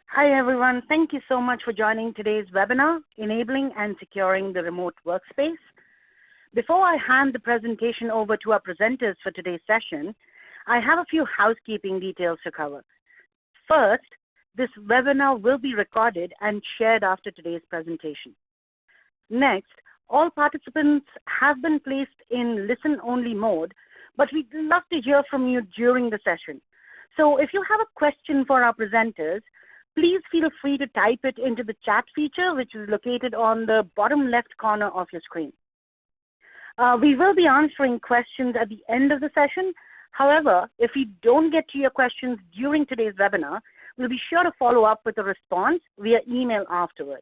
Hi, everyone. Thank you so much for joining today's webinar, Enabling and Securing the Remote Workspace. Before I hand the presentation over to our presenters for today's session, I have a few housekeeping details to cover. First, this webinar will be recorded and shared after today's presentation. Next, all participants have been placed in listen-only mode, but we'd love to hear from you during the session. So if you have a question for our presenters, please feel free to type it into the chat feature, which is located on the bottom left corner of your screen. We will be answering questions at the end of the session. However, if we don't get to your questions during today's webinar, we'll be sure to follow up with a response via email afterward.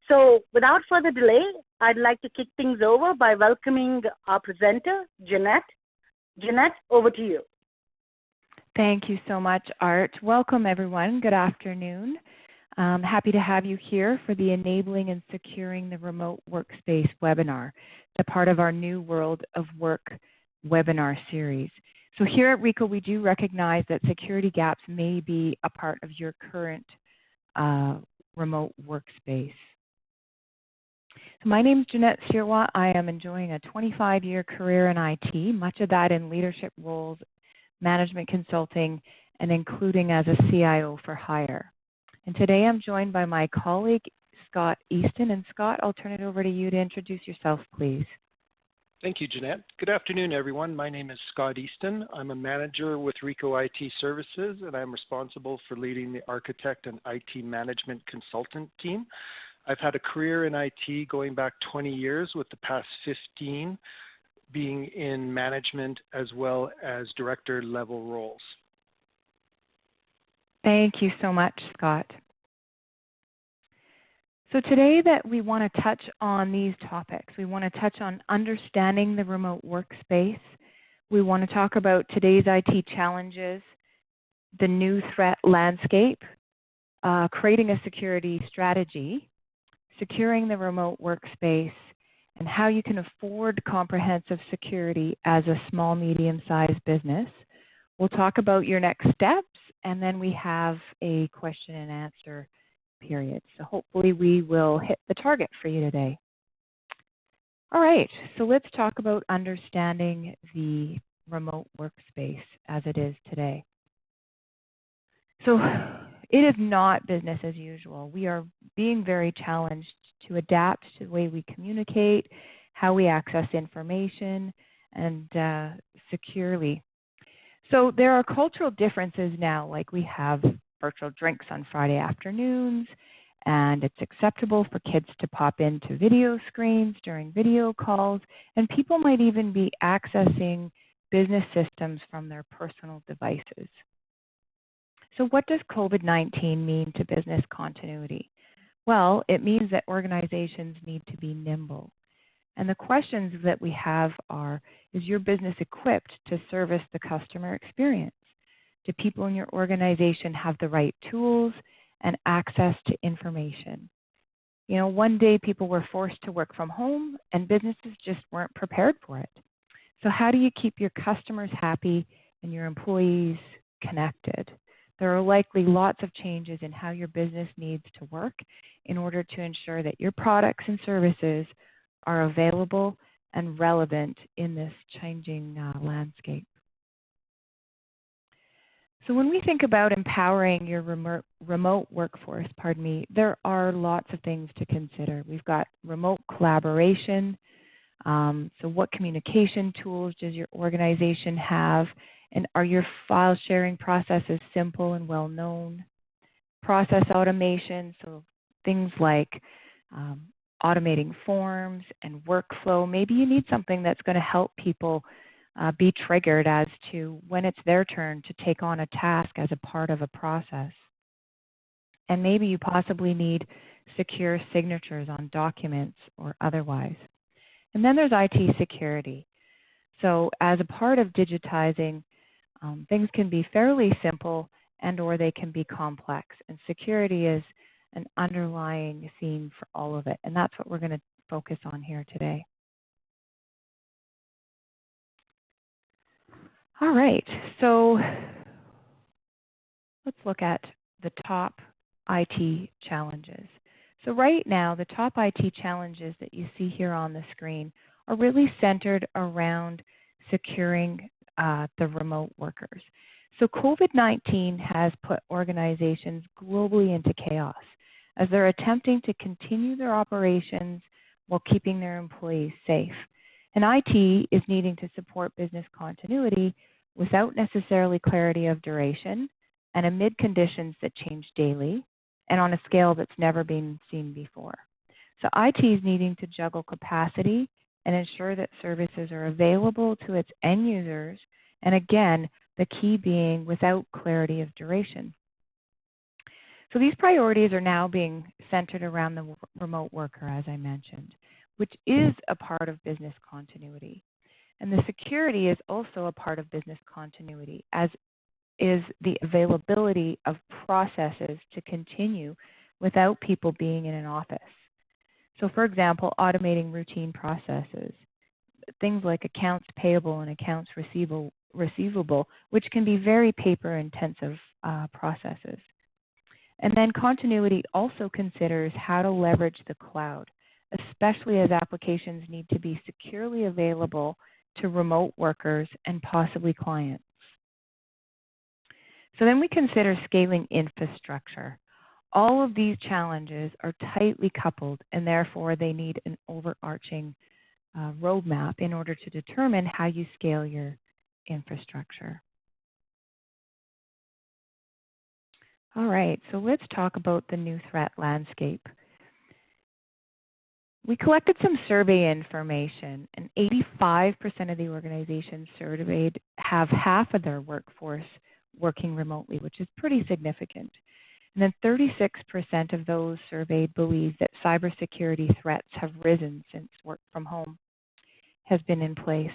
So without further delay, I'd like to kick things over by welcoming our presenter, Jeanette. Jeanette, over to you. Thank you so much, Art. Welcome, everyone. Good afternoon. Happy to have you here for the Enabling and Securing the Remote Workspace webinar, the part of our New World of Work webinar series. So here at RICO, we do recognize that security gaps may be a part of your current remote workspace. So my name is Jeanette Sirois. I am enjoying a 25-year career in IT, much of that in leadership roles, management consulting, and including as a CIO for hire. And today I'm joined by my colleague, Scott Easton. And Scott, I'll turn it over to you to introduce yourself, please. Thank you, Jeanette. Good afternoon, everyone. My name is Scott Easton. I'm a manager with RICO IT Services, and I'm responsible for leading the architect and IT management consultant team. I've had a career in IT going back 20 years, with the past 15 being in management as well as director level roles. Thank you so much, Scott. So today that we want to touch on these topics. We want to touch on understanding the remote workspace. We want to talk about today's IT challenges, the new threat landscape, creating a security strategy, securing the remote workspace, and how you can afford comprehensive security as a small, medium-sized business. We'll talk about your next steps, and then we have a question and answer period. So hopefully we will hit the target for you today. All right, so let's talk about understanding the remote workspace as it is today. So it is not business as usual. We are being very challenged to adapt to the way we communicate, how we access information, and securely. So there are cultural differences now, like we have virtual drinks on Friday afternoons, and it's acceptable for kids to pop into video screens during video calls, and people might even be accessing business systems from their personal devices. So what does COVID-19 mean to business continuity? Well, it means that organizations need to be nimble. And the questions that we have are, is your business equipped to service the customer experience? Do people in your organization have the right tools and access to information? You know, one day people were forced to work from home and businesses just weren't prepared for it. So how do you keep your customers happy and your employees connected? There are likely lots of changes in how your business needs to work in order to ensure that your products and services are available and relevant in this changing landscape. So when we think about empowering your remote workforce, there are lots of things to consider. We've got remote collaboration. So what communication tools does your organization have? And are your file sharing processes simple and well known? Process automation, so things like automating forms and workflow. Maybe you need something that's going to help people be triggered as to when it's their turn to take on a task as a part of a process. And maybe you possibly need secure signatures on documents or otherwise. And then there's IT security. So as a part of digitizing, things can be fairly simple and or they can be complex. And security is an underlying theme for all of it. And that's what we're going to focus on here today. All right, so let's look at the top IT challenges. So right now, the top IT challenges that you see here on the screen are really centered around securing the remote workers. So COVID-19 has put organizations globally into chaos as they're attempting to continue their operations while keeping their employees safe. And IT is needing to support business continuity without necessarily clarity of duration and amid conditions that change daily and on a scale that's never been seen before. So IT is needing to juggle capacity and ensure that services are available to its end users, and again, the key being without clarity of duration. So these priorities are now being centered around the remote worker, as I mentioned, which is a part of business continuity. And the security is also a part of business continuity, as is the availability of processes to continue without people being in an office. So for example, automating routine processes, things like accounts payable and accounts receivable, which can be very paper-intensive processes. And then continuity also considers how to leverage the cloud, especially as applications need to be securely available to remote workers and possibly clients. So then we consider scaling infrastructure. All of these challenges are tightly coupled, and therefore they need an overarching roadmap in order to determine how you scale your infrastructure. All right, so let's talk about the new threat landscape. We collected some survey information, and 85% of the organizations surveyed have half of their workforce working remotely, which is pretty significant. And then 36% of those surveyed believe that cybersecurity threats have risen since work from home has been in place.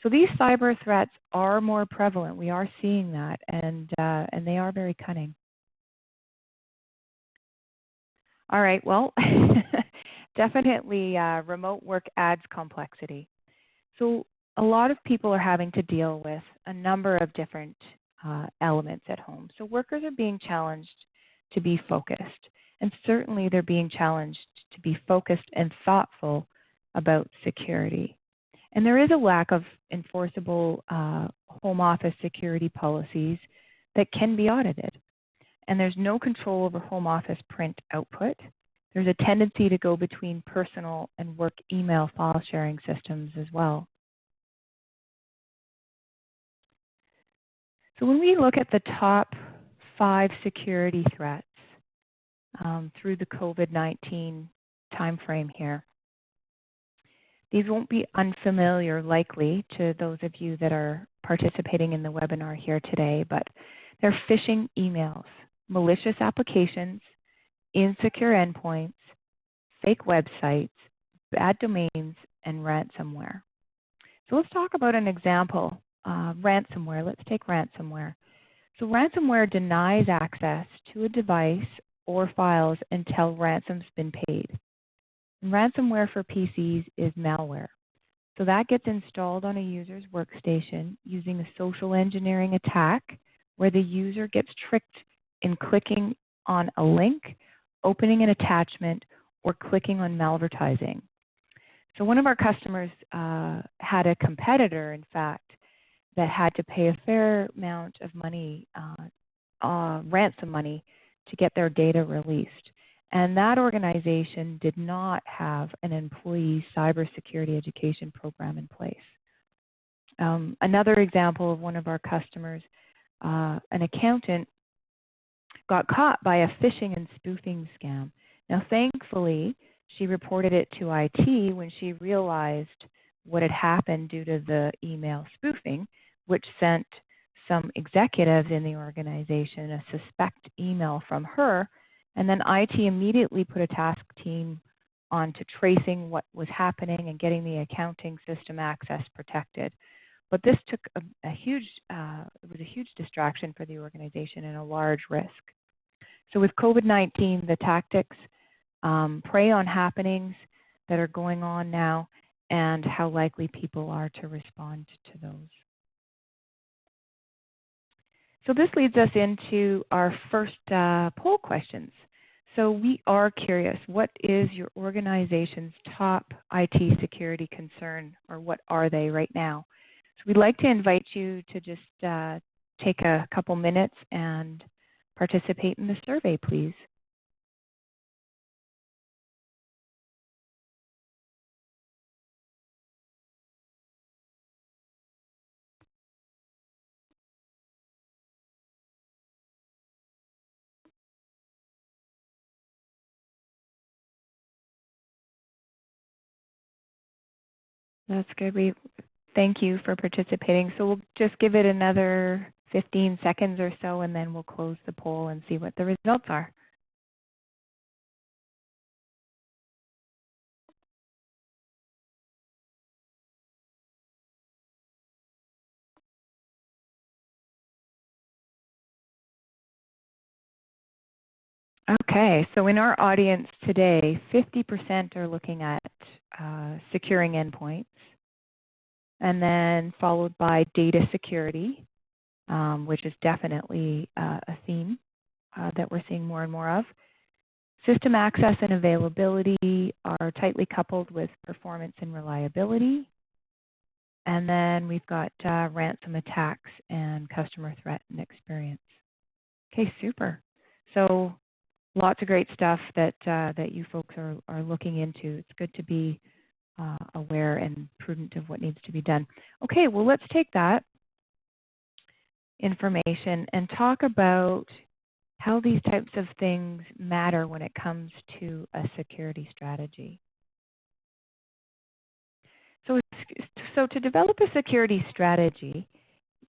So these cyber threats are more prevalent. We are seeing that, and they are very cunning. All right, well, definitely remote work adds complexity. So a lot of people are having to deal with a number of different elements at home. So workers are being challenged to be focused, and certainly they're being challenged to be focused and thoughtful about security. And there is a lack of enforceable home office security policies that can be audited. And there's no control over home office print output. There's a tendency to go between personal and work email file sharing systems as well. So when we look at the top 5 security threats through the COVID-19 timeframe here, these won't be unfamiliar likely to those of you that are participating in the webinar here today, but they're phishing emails, malicious applications, insecure endpoints, fake websites, bad domains, and ransomware. So let's talk about an example, ransomware. Let's take ransomware. So ransomware denies access to a device or files until ransom's been paid. And ransomware for PCs is malware. So that gets installed on a user's workstation using a social engineering attack where the user gets tricked in clicking on a link, opening an attachment, or clicking on malvertising. So one of our customers had a competitor, in fact, that had to pay a fair amount of money, ransom money, to get their data released. And that organization did not have an employee cybersecurity education program in place. Another example of one of our customers, an accountant got caught by a phishing and spoofing scam. Now, thankfully, she reported it to IT when she realized what had happened due to the email spoofing, which sent some executives in the organization a suspect email from her. And then IT immediately put a task team on to tracing what was happening and getting the accounting system access protected. But this took it was a huge distraction for the organization and a large risk. So with COVID-19, the tactics prey on happenings that are going on now and how likely people are to respond to those. So this leads us into our first poll questions. So we are curious, what is your organization's top IT security concern, or what are they right now? So we'd like to invite you to just take a couple minutes and participate in the survey, please. That's good. Thank you for participating. So we'll just give it another 15 seconds or so, and then we'll close the poll and see what the results are. Okay, so in our audience today, 50% are looking at securing endpoints, and then followed by data security, which is definitely a theme that we're seeing more and more of. System access and availability are tightly coupled with performance and reliability. And then we've got ransom attacks and customer threat and experience. Okay, super. So lots of great stuff that you folks are looking into. It's good to be aware and prudent of what needs to be done. Okay, well, let's take that information and talk about how these types of things matter when it comes to a security strategy. So to develop a security strategy,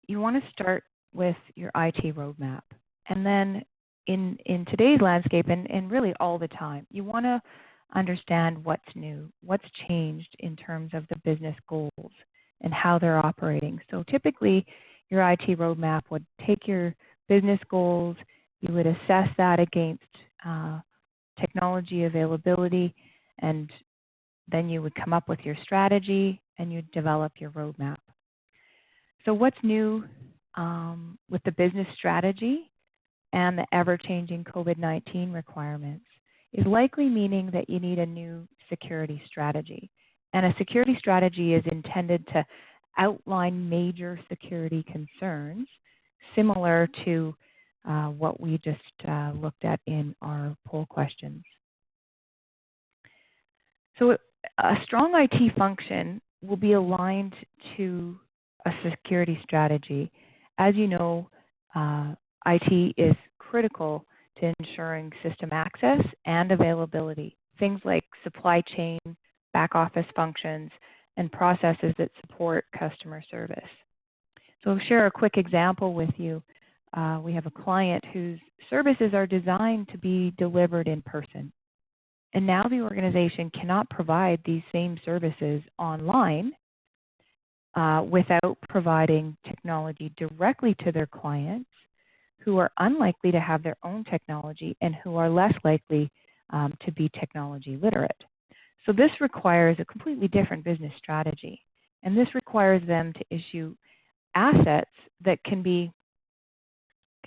you want to start with your IT roadmap. And then in today's landscape, and really all the time, you want to understand what's new, what's changed in terms of the business goals and how they're operating. So typically, your IT roadmap would take your business goals, you would assess that against technology availability, and then you would come up with your strategy and you'd develop your roadmap. So what's new with the business strategy and the ever-changing COVID-19 requirements is likely meaning that you need a new security strategy. And a security strategy is intended to outline major security concerns similar to what we just looked at in our poll questions. So a strong IT function will be aligned to a security strategy. As you know, IT is critical to ensuring system access and availability. Things like supply chain, back office functions, and processes that support customer service. So I'll share a quick example with you. We have a client whose services are designed to be delivered in person. And now the organization cannot provide these same services online without providing technology directly to their clients who are unlikely to have their own technology and who are less likely to be technology literate. So this requires a completely different business strategy. And this requires them to issue assets that can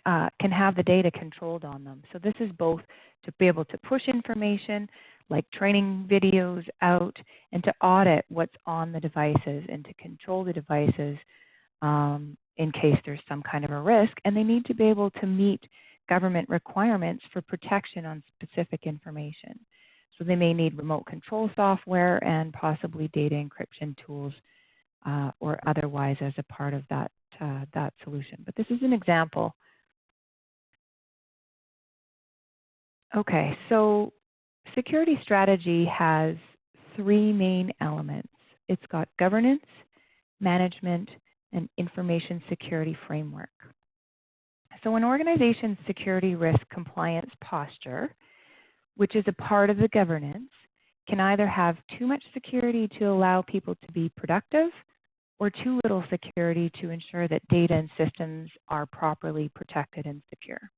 have the data controlled on them. So this is both to be able to push information like training videos out and to audit what's on the devices and to control the devices in case there's some kind of a risk. And they need to be able to meet government requirements for protection on specific information. So they may need remote control software and possibly data encryption tools or otherwise as a part of that solution. But this is an example. Okay, so security strategy has three main elements. It's got governance, management, and information security framework. So an organization's security risk compliance posture, which is a part of the governance, can either have too much security to allow people to be productive or too little security to ensure that data and systems are properly protected and secure.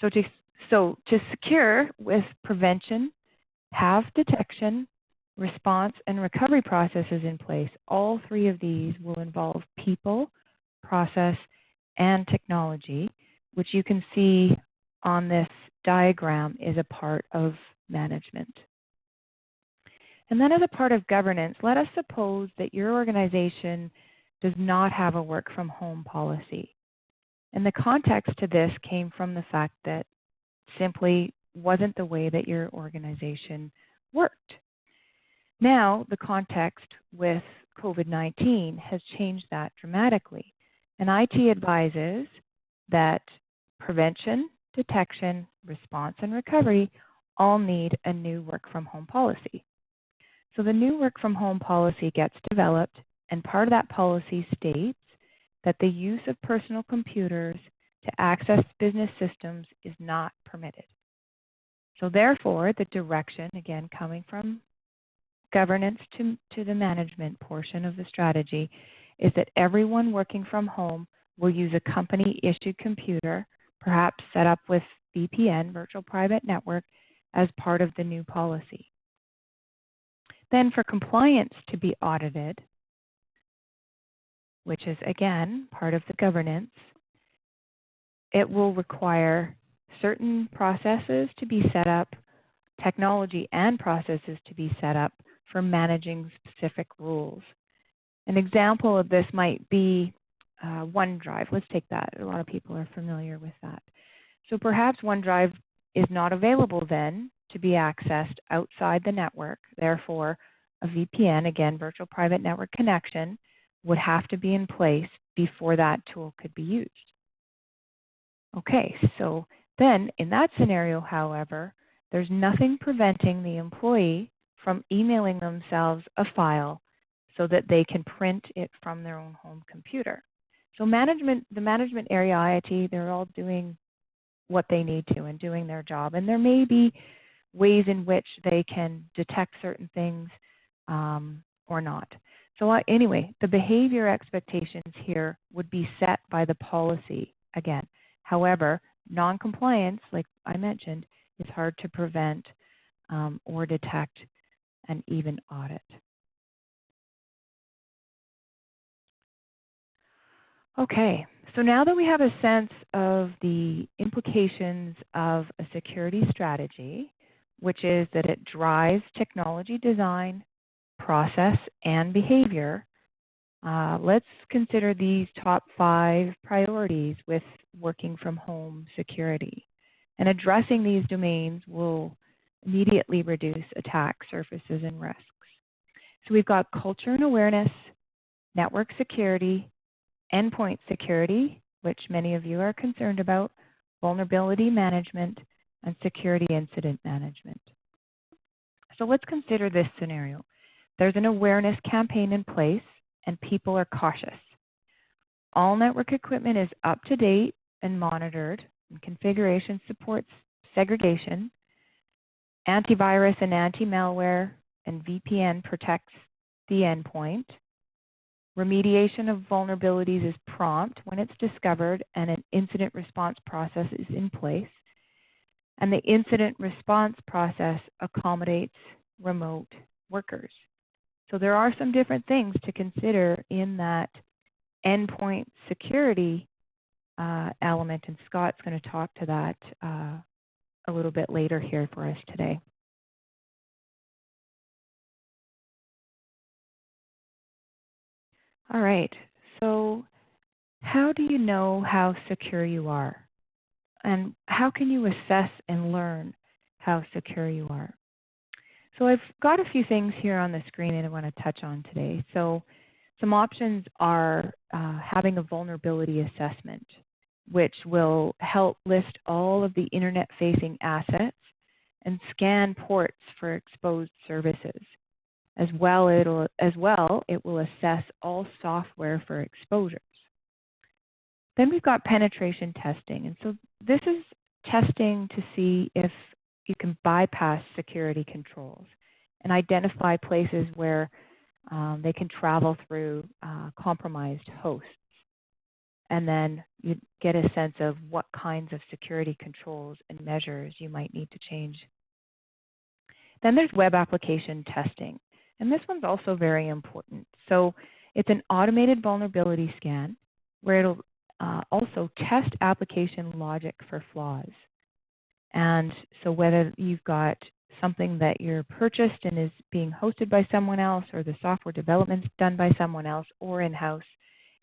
So to secure with prevention, have detection, response, and recovery processes in place, all three of these will involve people, process, and technology, which you can see on this diagram is a part of management. And then as a part of governance, let us suppose that your organization does not have a work from home policy. And the context to this came from the fact that simply wasn't the way that your organization worked. Now, the context with COVID-19 has changed that dramatically. And IT advises that prevention, detection, response, and recovery all need a new work from home policy. So the new work from home policy gets developed, and part of that policy states that the use of personal computers to access business systems is not permitted. So therefore, the direction, again coming from governance to the management portion of the strategy, is that everyone working from home will use a company-issued computer, perhaps set up with VPN, virtual private network, as part of the new policy. Then for compliance to be audited, which is again part of the governance, it will require certain processes to be set up, technology and processes to be set up for managing specific rules. An example of this might be OneDrive. Let's take that. A lot of people are familiar with that. So perhaps OneDrive is not available then to be accessed outside the network. Therefore, a VPN, again, virtual private network connection, would have to be in place before that tool could be used. Okay, so then in that scenario, however, there's nothing preventing the employee from emailing themselves a file so that they can print it from their own home computer. So the management area IIT, they're all doing what they need to and doing their job. And there may be ways in which they can detect certain things or not. So anyway, the behavior expectations here would be set by the policy again. However, non-compliance, like I mentioned, is hard to prevent or detect and even audit. Okay, so now that we have a sense of the implications of a security strategy, which is that it drives technology design, process, and behavior, let's consider these top 5 priorities with working from home security. And addressing these domains will immediately reduce attack surfaces and risks. So we've got culture and awareness, network security, endpoint security, which many of you are concerned about, vulnerability management, and security incident management. So let's consider this scenario. There's an awareness campaign in place and people are cautious. All network equipment is up to date and monitored, and configuration supports segregation. Antivirus and anti-malware and VPN protects the endpoint. Remediation of vulnerabilities is prompt when it's discovered, and an incident response process is in place. And the incident response process accommodates remote workers. So there are some different things to consider in that endpoint security element, and Scott's going to talk to that a little bit later here for us today. All right, so how do you know how secure you are? And how can you assess and learn how secure you are? So I've got a few things here on the screen that I want to touch on today. So some options are having a vulnerability assessment, which will help list all of the internet-facing assets and scan ports for exposed services. As well, it will assess all software for exposures. Then we've got penetration testing. And so this is testing to see if you can bypass security controls and identify places where they can travel through compromised hosts. And then you get a sense of what kinds of security controls and measures you might need to change. Then there's web application testing. And this one's also very important. So it's an automated vulnerability scan where it'll also test application logic for flaws. And so whether you've got something that you're purchased and is being hosted by someone else, or the software development's done by someone else, or in-house,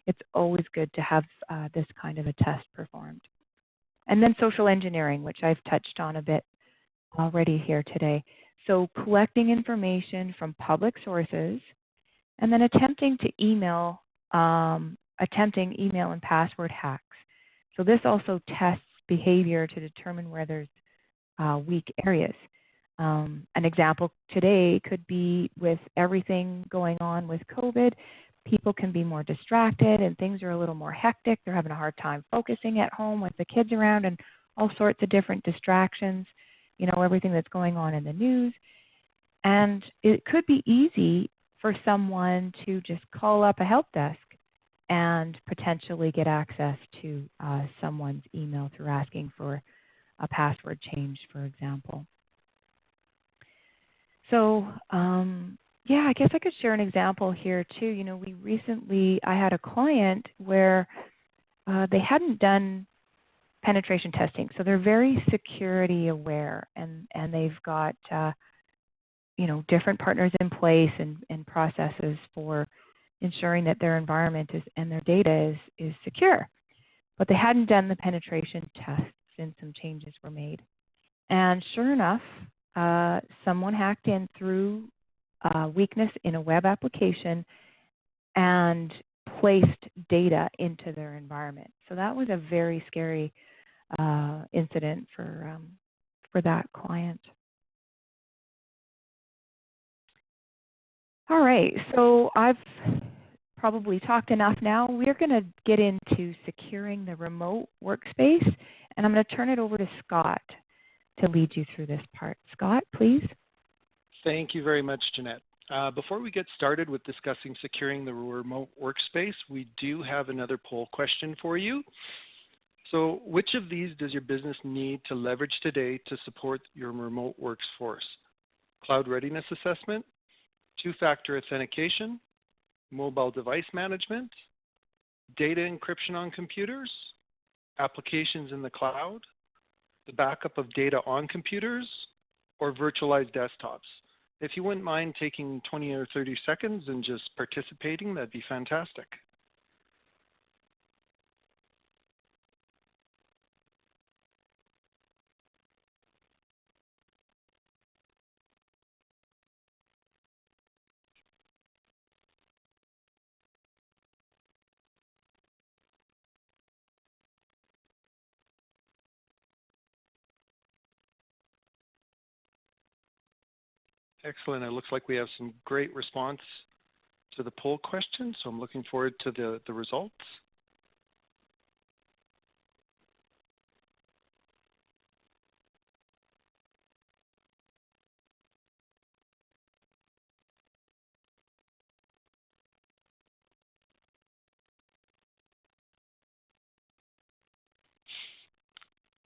it's always good to have this kind of a test performed. And then social engineering, which I've touched on a bit already here today. So collecting information from public sources and then attempting email and password hacks. So this also tests behavior to determine where there's weak areas. An example today could be with everything going on with COVID, people can be more distracted and things are a little more hectic. They're having a hard time focusing at home with the kids around and all sorts of different distractions, everything that's going on in the news. And it could be easy for someone to just call up a help desk and potentially get access to someone's email through asking for a password change, for example. So, I guess I could share an example here too. I had a client where they hadn't done penetration testing, so they're very security aware, and they've got different partners in place and processes for ensuring that their environment and their data is secure. But they hadn't done the penetration tests, and some changes were made. And sure enough, someone hacked in through weakness in a web application and placed data into their environment. So that was a very scary incident for that client. All right, so I've probably talked enough now. We're going to get into securing the remote workspace, and I'm going to turn it over to Scott to lead you through this part. Scott, please. Thank you very much, Jeanette. Before we get started with discussing securing the remote workspace, we do have another poll question for you. So which of these does your business need to leverage today to support your remote workforce? Cloud readiness assessment, two-factor authentication, mobile device management, data encryption on computers, applications in the cloud, the backup of data on computers, or virtualized desktops? If you wouldn't mind taking 20 or 30 seconds and just participating, that'd be fantastic. Excellent. It looks like we have some great response to the poll question, so I'm looking forward to the results.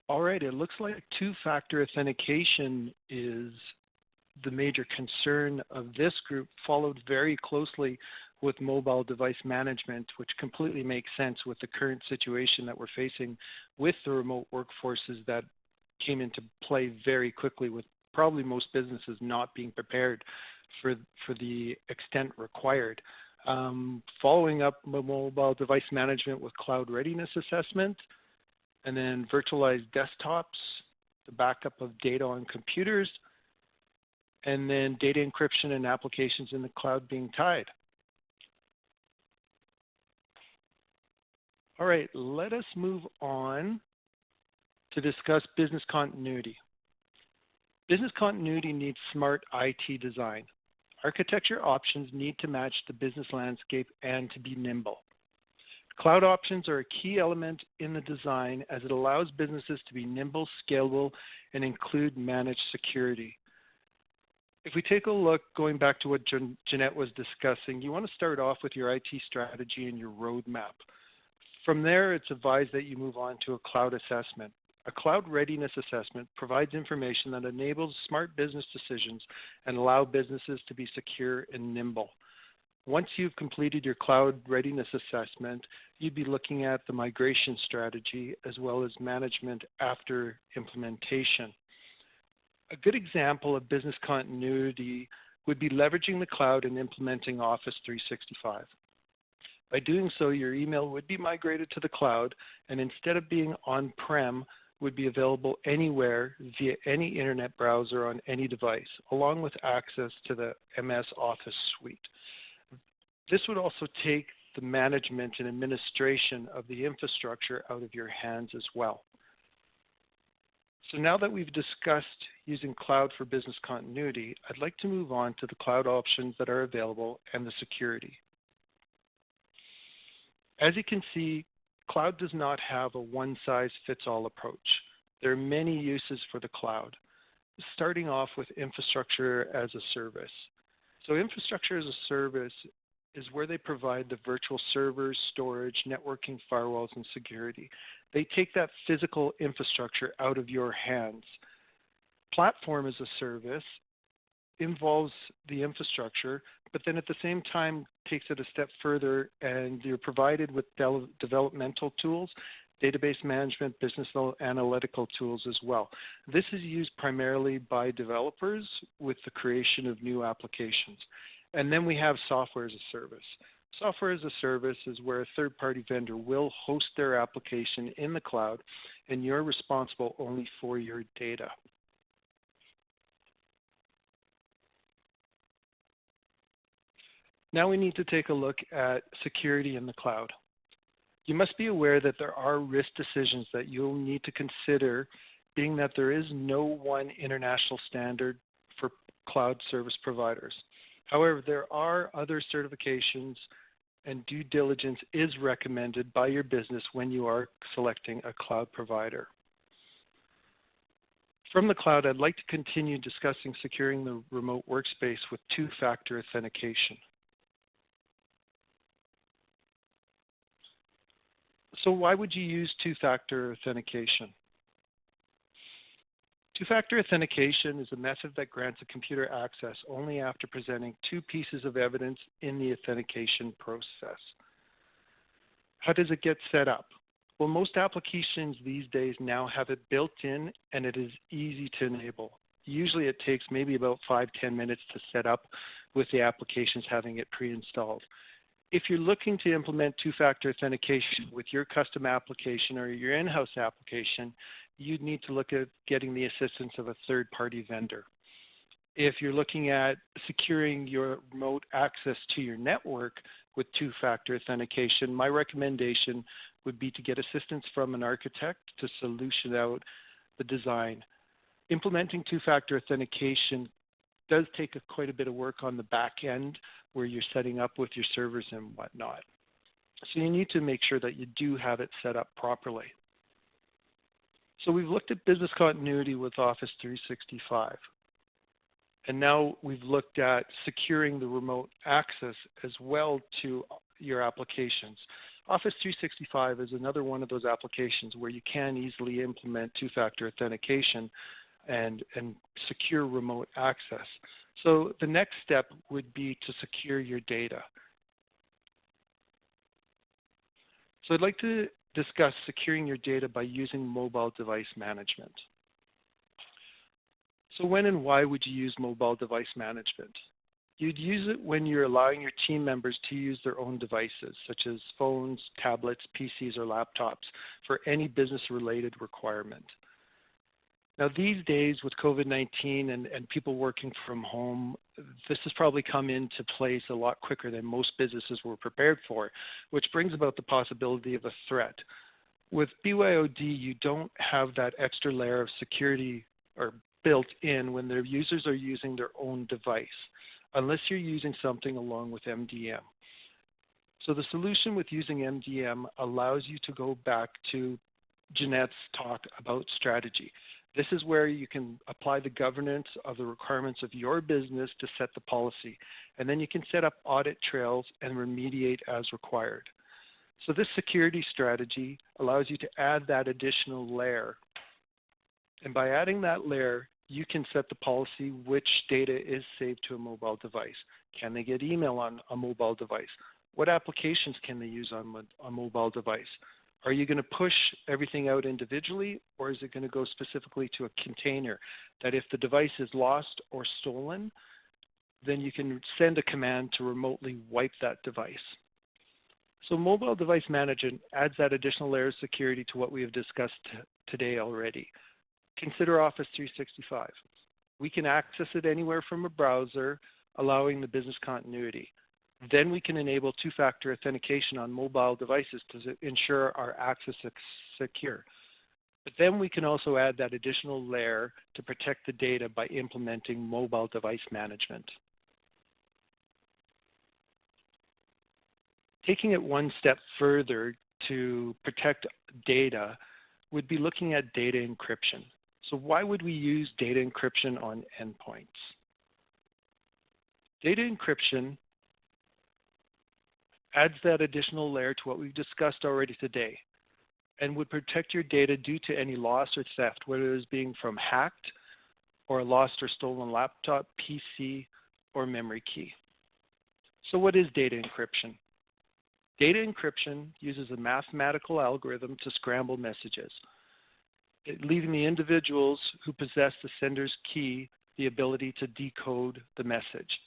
All right, it looks like two-factor authentication is the major concern of this group, followed very closely with mobile device management, which completely makes sense with the current situation that we're facing with the remote workforces that came into play very quickly, with probably most businesses not being prepared for the extent required. Following up mobile device management with cloud readiness assessment, and then virtualized desktops, the backup of data on computers, and then data encryption and applications in the cloud being tied. All right, let us move on to discuss business continuity. Business continuity needs smart IT design. Architecture options need to match the business landscape and to be nimble. Cloud options are a key element in the design as it allows businesses to be nimble, scalable, and include managed security. If we take a look, going back to what Jeanette was discussing, you want to start off with your IT strategy and your roadmap. From there, it's advised that you move on to a cloud assessment. A cloud readiness assessment provides information that enables smart business decisions and allow businesses to be secure and nimble. Once you've completed your cloud readiness assessment, you'd be looking at the migration strategy as well as management after implementation. A good example of business continuity would be leveraging the cloud and implementing Office 365. By doing so, your email would be migrated to the cloud, and instead of being on-prem, would be available anywhere via any internet browser on any device, along with access to the MS Office suite. This would also take the management and administration of the infrastructure out of your hands as well. So now that we've discussed using cloud for business continuity, I'd like to move on to the cloud options that are available and the security. As you can see, cloud does not have a one-size-fits-all approach. There are many uses for the cloud, starting off with infrastructure as a service. So infrastructure as a service is where they provide the virtual servers, storage, networking, firewalls, and security. They take that physical infrastructure out of your hands. Platform as a service involves the infrastructure, but then at the same time takes it a step further, and you're provided with developmental tools, database management, business analytical tools as well. This is used primarily by developers with the creation of new applications. And then we have software as a service. Software as a service is where a third-party vendor will host their application in the cloud, and you're responsible only for your data. Now we need to take a look at security in the cloud. You must be aware that there are risk decisions that you'll need to consider, being that there is no one international standard for cloud service providers. However, there are other certifications, and due diligence is recommended by your business when you are selecting a cloud provider. From the cloud, I'd like to continue discussing securing the remote workspace with two-factor authentication. So why would you use two-factor authentication? Two-factor authentication is a method that grants a computer access only after presenting two pieces of evidence in the authentication process. How does it get set up? Well, most applications these days now have it built in, and it is easy to enable. Usually it takes maybe about 5-10 minutes to set up, with the applications having it pre-installed. If you're looking to implement two-factor authentication with your custom application or your in-house application, you'd need to look at getting the assistance of a third-party vendor. If you're looking at securing your remote access to your network with two-factor authentication, my recommendation would be to get assistance from an architect to solution out the design. Implementing two-factor authentication does take quite a bit of work on the back end, where you're setting up with your servers and whatnot. So you need to make sure that you do have it set up properly. So we've looked at business continuity with Office 365. And now we've looked at securing the remote access as well to your applications. Office 365 is another one of those applications where you can easily implement two-factor authentication and secure remote access. So the next step would be to secure your data. So I'd like to discuss securing your data by using mobile device management. So when and why would you use mobile device management? You'd use it when you're allowing your team members to use their own devices, such as phones, tablets, PCs, or laptops, for any business-related requirement. Now, these days with COVID-19 and people working from home, this has probably come into place a lot quicker than most businesses were prepared for, which brings about the possibility of a threat. With BYOD, you don't have that extra layer of security or built in when their users are using their own device, unless you're using something along with MDM. So the solution with using MDM allows you to go back to Jeanette's talk about strategy. This is where you can apply the governance of the requirements of your business to set the policy. And then you can set up audit trails and remediate as required. So this security strategy allows you to add that additional layer. And by adding that layer, you can set the policy which data is saved to a mobile device. Can they get email on a mobile device? What applications can they use on a mobile device? Are you going to push everything out individually, or is it going to go specifically to a container that if the device is lost or stolen, then you can send a command to remotely wipe that device? So mobile device management adds that additional layer of security to what we have discussed today already. Consider Office 365. We can access it anywhere from a browser, allowing the business continuity. Then we can enable two-factor authentication on mobile devices to ensure our access is secure. But then we can also add that additional layer to protect the data by implementing mobile device management. Taking it one step further to protect data would be looking at data encryption. So why would we use data encryption on endpoints? Data encryption adds that additional layer to what we've discussed already today and would protect your data due to any loss or theft, whether it is being from hacked or a lost or stolen laptop, PC, or memory key. So what is data encryption? Data encryption uses a mathematical algorithm to scramble messages, leaving the individuals who possess the sender's key the ability to decode the message.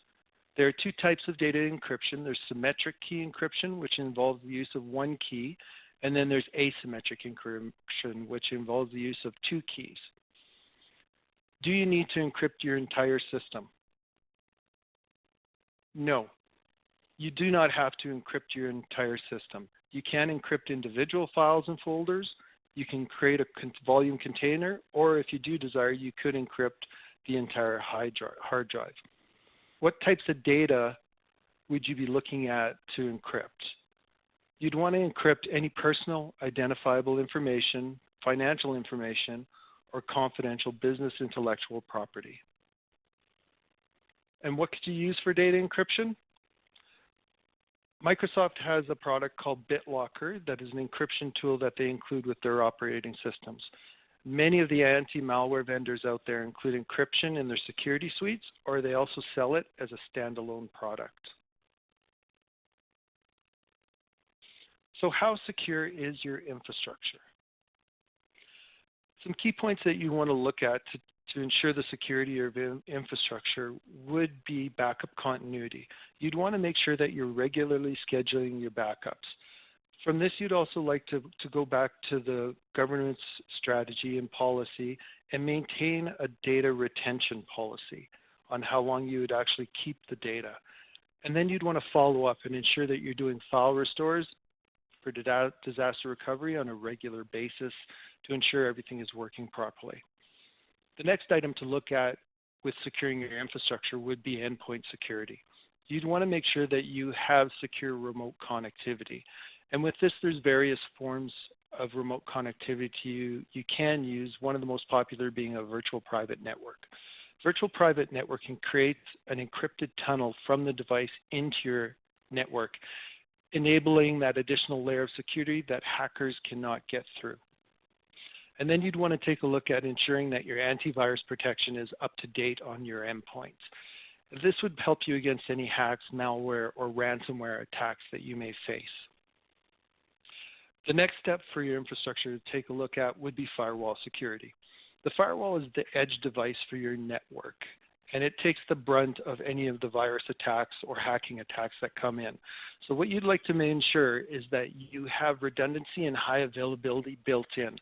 There are two types of data encryption. There's symmetric key encryption, which involves the use of one key, and then there's asymmetric encryption, which involves the use of two keys. Do you need to encrypt your entire system? No. You do not have to encrypt your entire system. You can encrypt individual files and folders. You can create a volume container, or if you do desire, you could encrypt the entire hard drive. What types of data would you be looking at to encrypt? You'd want to encrypt any personal identifiable information, financial information, or confidential business intellectual property. And what could you use for data encryption? Microsoft has a product called BitLocker that is an encryption tool that they include with their operating systems. Many of the anti-malware vendors out there include encryption in their security suites, or they also sell it as a standalone product. So how secure is your infrastructure? Some key points that you want to look at to ensure the security of infrastructure would be backup continuity. You'd want to make sure that you're regularly scheduling your backups. From this, you'd also like to go back to the governance strategy and policy and maintain a data retention policy on how long you would actually keep the data. And then you'd want to follow up and ensure that you're doing file restores for disaster recovery on a regular basis to ensure everything is working properly. The next item to look at with securing your infrastructure would be endpoint security. You'd want to make sure that you have secure remote connectivity. And with this, there's various forms of remote connectivity you can use, one of the most popular being a virtual private network. Virtual private networking creates an encrypted tunnel from the device into your network, enabling that additional layer of security that hackers cannot get through. And then you'd want to take a look at ensuring that your antivirus protection is up to date on your endpoints. This would help you against any hacks, malware, or ransomware attacks that you may face. The next step for your infrastructure to take a look at would be firewall security. The firewall is the edge device for your network, and it takes the brunt of any of the virus attacks or hacking attacks that come in. So what you'd like to ensure is that you have redundancy and high availability built in.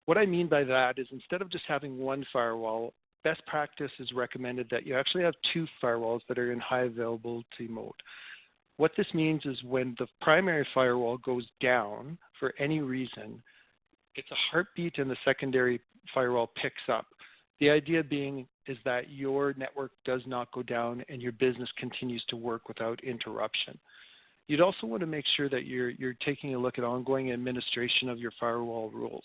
What I mean by that is instead of just having one firewall, best practice is recommended that you actually have two firewalls that are in high availability mode. What this means is when the primary firewall goes down for any reason, it's a heartbeat and the secondary firewall picks up. The idea being is that your network does not go down and your business continues to work without interruption. You'd also want to make sure that you're taking a look at ongoing administration of your firewall rules.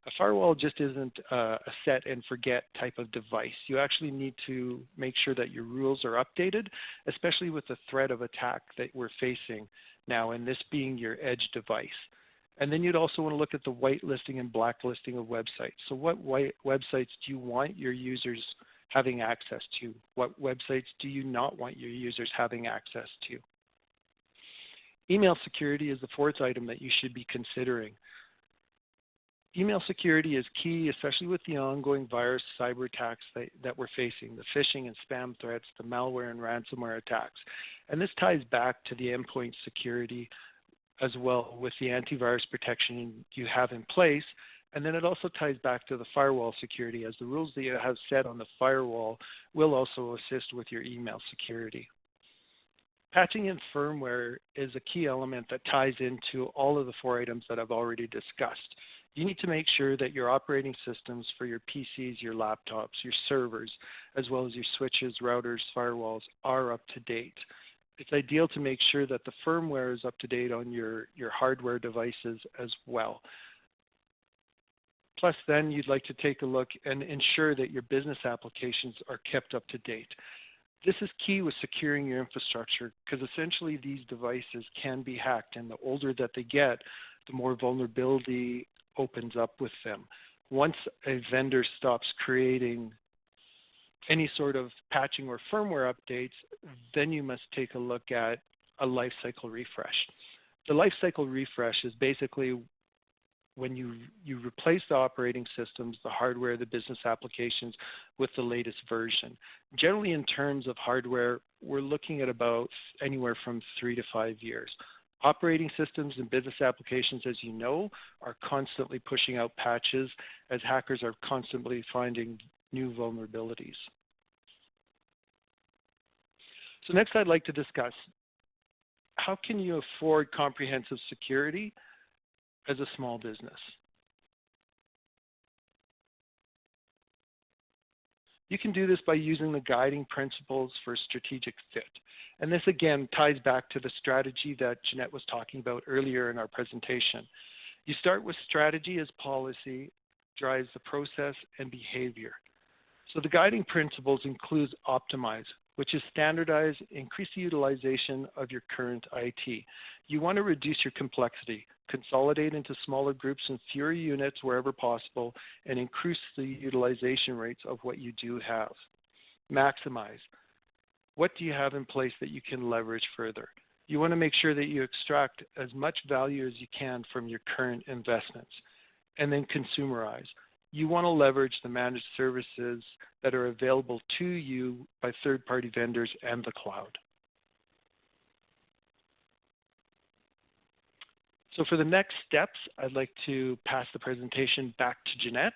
A firewall just isn't a set and forget type of device. You actually need to make sure that your rules are updated, especially with the threat of attack that we're facing now, and this being your edge device. And then you'd also want to look at the whitelisting and blacklisting of websites. So what websites do you want your users having access to? What websites do you not want your users having access to? Email security is the fourth item that you should be considering. Email security is key, especially with the ongoing virus cyber attacks that we're facing, the phishing and spam threats, the malware and ransomware attacks. And this ties back to the endpoint security as well with the antivirus protection you have in place. And then it also ties back to the firewall security, as the rules that you have set on the firewall will also assist with your email security. Patching in firmware is a key element that ties into all of the four items that I've already discussed. You need to make sure that your operating systems for your PCs, your laptops, your servers, as well as your switches, routers, firewalls are up to date. It's ideal to make sure that the firmware is up to date on your hardware devices as well. Plus then you'd like to take a look and ensure that your business applications are kept up to date. This is key with securing your infrastructure because essentially these devices can be hacked, and the older that they get, the more vulnerability opens up with them. Once a vendor stops creating any sort of patching or firmware updates, then you must take a look at a lifecycle refresh. The lifecycle refresh is basically when you replace the operating systems, the hardware, the business applications with the latest version. Generally in terms of hardware, we're looking at about anywhere from 3 to 5 years. Operating systems and business applications, as you know, are constantly pushing out patches as hackers are constantly finding new vulnerabilities. So next I'd like to discuss how can you afford comprehensive security as a small business. You can do this by using the guiding principles for strategic fit. And this again ties back to the strategy that Jeanette was talking about earlier in our presentation. You start with strategy as policy, drives the process and behavior. So the guiding principles includes optimize, which is standardize, increase the utilization of your current IT. You want to reduce your complexity, consolidate into smaller groups and fewer units wherever possible, and increase the utilization rates of what you do have. Maximize. What do you have in place that you can leverage further? You want to make sure that you extract as much value as you can from your current investments. And then consumerize. You want to leverage the managed services that are available to you by third-party vendors and the cloud. So for the next steps, I'd like to pass the presentation back to Jeanette.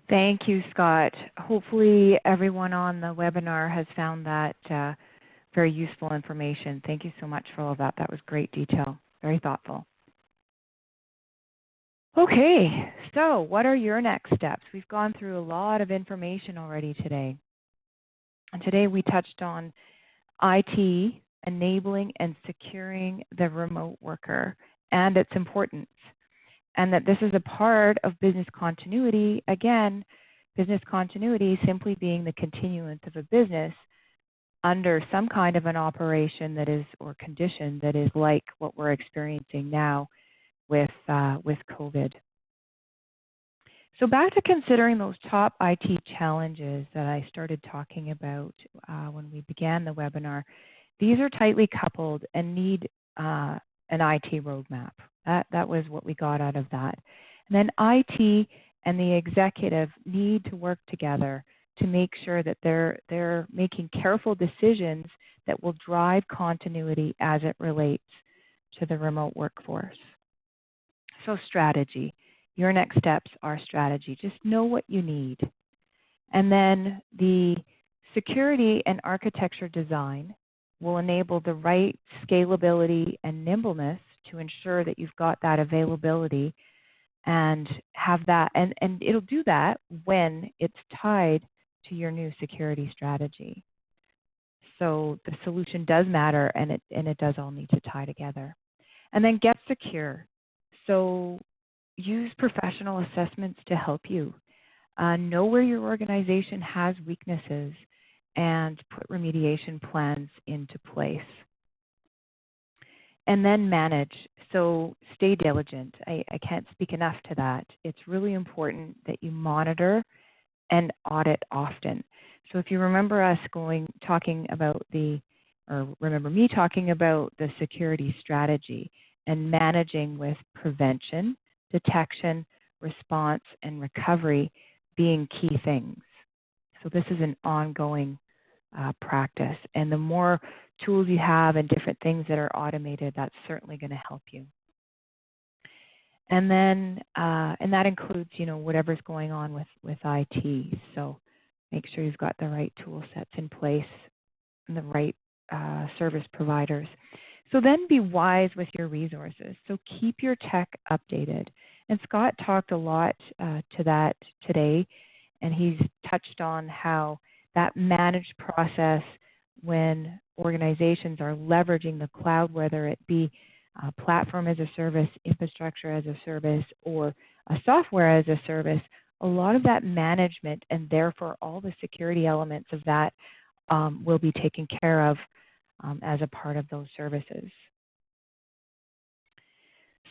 Thank you, Scott. Hopefully everyone on the webinar has found that very useful information. Thank you so much for all of that. That was great detail, very thoughtful. Okay, so what are your next steps? We've gone through a lot of information already today. And today we touched on IT, enabling and securing the remote worker and its importance. And that this is a part of business continuity. Again, business continuity simply being the continuance of a business under some kind of an operation that is, or condition that is like what we're experiencing now with COVID. So back to considering those top IT challenges that I started talking about when we began the webinar. These are tightly coupled and need an IT roadmap. That was what we got out of that. And then IT and the executive need to work together to make sure that they're making careful decisions that will drive continuity as it relates to the remote workforce. So strategy. Your next steps are strategy. Just know what you need. And then the security and architecture design will enable the right scalability and nimbleness to ensure that you've got that availability and have that. And it'll do that when it's tied to your new security strategy. So the solution does matter, and it does all need to tie together. And then get secure. So use professional assessments to help you. Know where your organization has weaknesses and put remediation plans into place. and then manage. So stay diligent. I can't speak enough to that. It's really important that you monitor and audit often. So if you remember us talking about remember me talking about the security strategy and managing with prevention, detection, response, and recovery being key things. So this is an ongoing practice. And the more tools you have and different things that are automated, that's certainly going to help you. And then, and that includes, whatever's going on with IT. So make sure you've got the right tool sets in place and the right service providers. So then be wise with your resources. So keep your tech updated. And Scott talked a lot to that today, and he's touched on how that managed process when organizations are leveraging the cloud, whether it be platform as a service, infrastructure as a service, or a software as a service, a lot of that management and therefore all the security elements of that will be taken care of as a part of those services.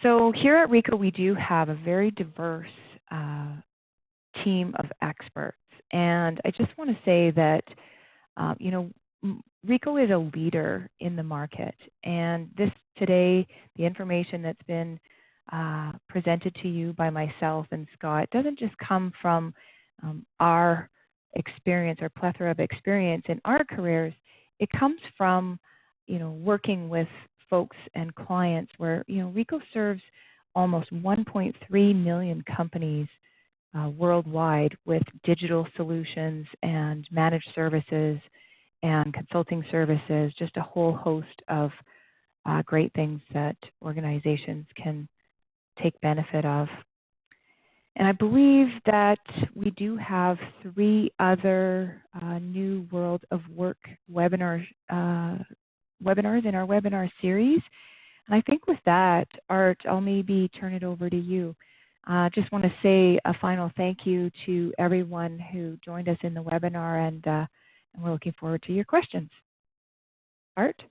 So here at RICO, we do have a very diverse team of experts. And I just want to say that, RICO is a leader in the market. And today, the information that's been presented to you by myself and Scott doesn't just come from our experience, our plethora of experience in our careers. It comes from, working with folks and clients where, RICO serves almost 1.3 million companies worldwide with digital solutions and managed services and consulting services, just a whole host of great things that organizations can take benefit of. And I believe that we do have 3 other new World of Work webinars in our webinar series. And I think with that, Art, I'll maybe turn it over to you. Just want to say a final thank you to everyone who joined us in the webinar, and we're looking forward to your questions. Art?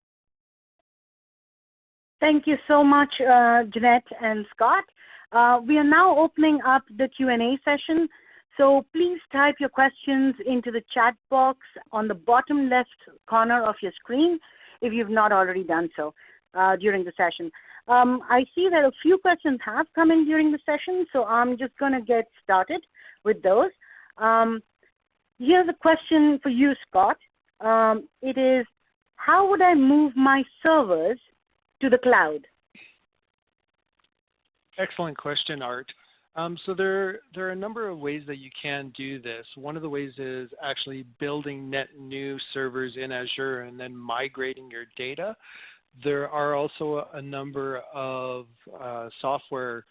Thank you so much, Jeanette and Scott. We are now opening up the Q&A session. So please type your questions into the chat box on the bottom left corner of your screen if you've not already done so during the session. I see that a few questions have come in during the session, so I'm just going to get started with those. Here's a question for you, Scott. It is, how would I move my servers to the cloud? Excellent question, Art. So there are a number of ways that you can do this. One of the ways is actually building net new servers in Azure and then migrating your data. There are also a number of software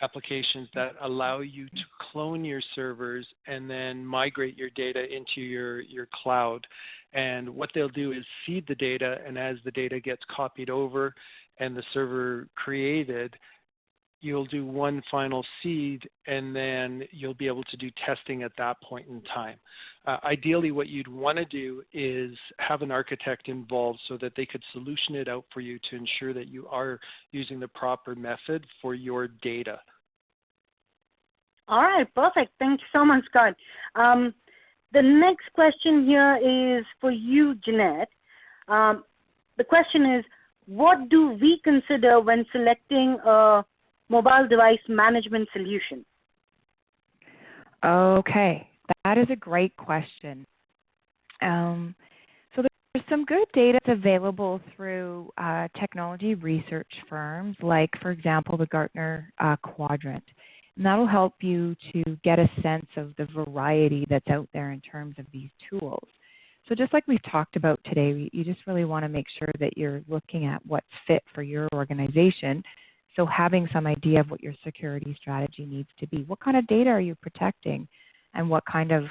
applications that allow you to clone your servers and then migrate your data into your cloud. And what they'll do is seed the data, and as the data gets copied over and the server created, you'll do one final seed, and then you'll be able to do testing at that point in time. Ideally, what you'd want to do is have an architect involved so that they could solution it out for you to ensure that you are using the proper method for your data. All right, perfect. Thank you so much, Scott. The next question here is for you, Jeanette. The question is, what do we consider when selecting a mobile device management solution? Okay, that is a great question. So there's some good data available through technology research firms, like, for example, the Gartner Quadrant. And that'll help you to get a sense of the variety that's out there in terms of these tools. So just like we've talked about today, you just really want to make sure that you're looking at what's fit for your organization. So having some idea of what your security strategy needs to be. What kind of data are you protecting, and what kind of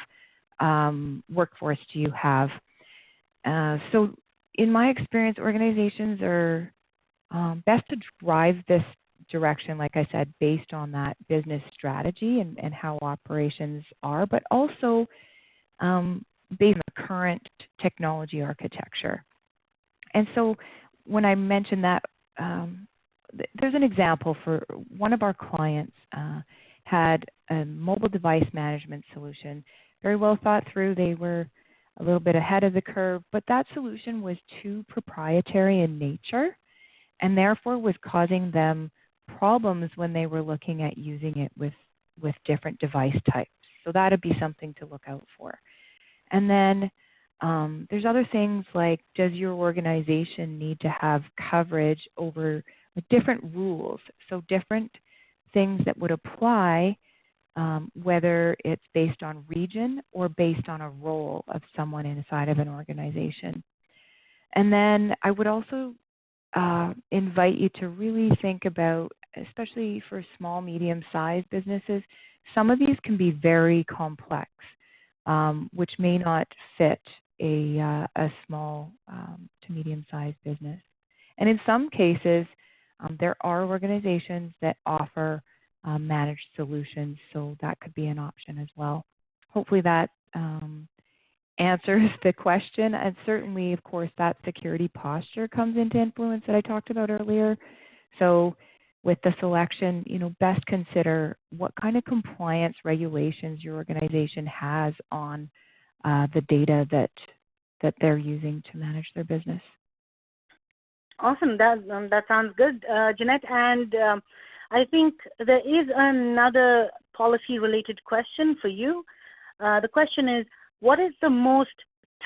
workforce do you have? So in my experience, organizations are best to drive this direction, like I said, based on that business strategy and how operations are, but also based on the current technology architecture. And so when I mention that, there's an example for one of our clients had a mobile device management solution, very well thought through. They were a little bit ahead of the curve, but that solution was too proprietary in nature and therefore was causing them problems when they were looking at using it with different device types. So that would be something to look out for. And then there's other things like, does your organization need to have coverage over different rules? So different things that would apply, whether it's based on region or based on a role of someone inside of an organization. And then I would also invite you to really think about, especially for small, medium-sized businesses, some of these can be very complex, which may not fit a small to medium-sized business. And in some cases, there are organizations that offer managed solutions, so that could be an option as well. Hopefully that answers the question. And certainly, of course, that security posture comes into influence that I talked about earlier. So with the selection, best consider what kind of compliance regulations your organization has on the data that they're using to manage their business. Awesome. That sounds good, Jeanette. And I think there is another policy-related question for you. The question is, what is the most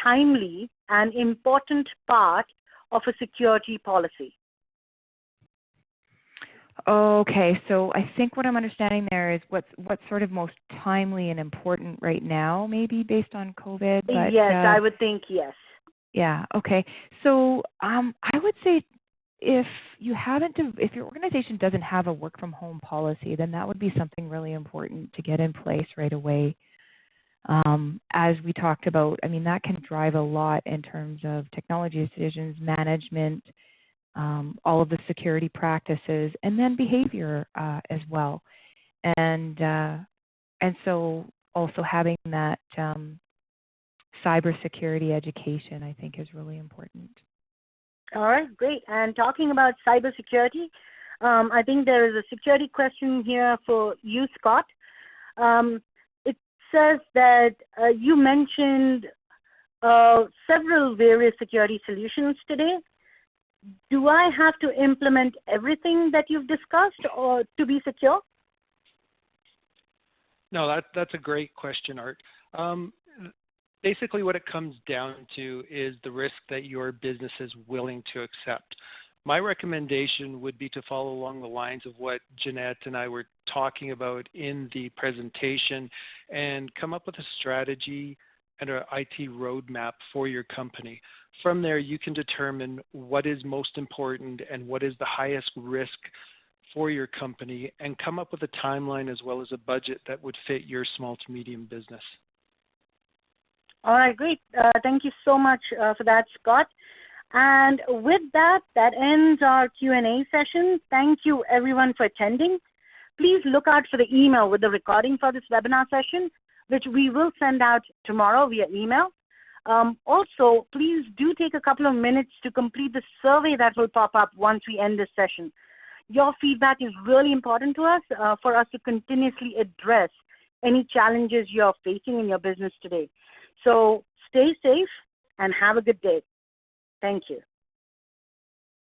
timely and important part of a security policy? Okay, so I think what I'm understanding there is what's sort of most timely and important right now, maybe based on COVID. But, yes, I would think yes. Yeah. Okay. So I would say if your organization doesn't have a work from home policy, then that would be something really important to get in place right away. As we talked about, I mean, that can drive a lot in terms of technology decisions, management, all of the security practices, and then behavior as well. And so also having that cybersecurity education, I think, is really important. All right, great. And talking about cybersecurity, I think there is a security question here for you, Scott. It says that you mentioned several various security solutions today. Do I have to implement everything that you've discussed or to be secure? No, that's a great question, Art. Basically what it comes down to is the risk that your business is willing to accept. My recommendation would be to follow along the lines of what Jeanette and I were talking about in the presentation and come up with a strategy and an IT roadmap for your company. From there, you can determine what is most important and what is the highest risk for your company and come up with a timeline as well as a budget that would fit your small to medium business. All right, great. Thank you so much for that, Scott. And with that, that ends our Q&A session. Thank you, everyone, for attending. Please look out for the email with the recording for this webinar session, which we will send out tomorrow via email. Also, please do take a couple of minutes to complete the survey that will pop up once we end this session. Your feedback is really important to us for us to continuously address any challenges you're facing in your business today. So stay safe and have a good day. Thank you.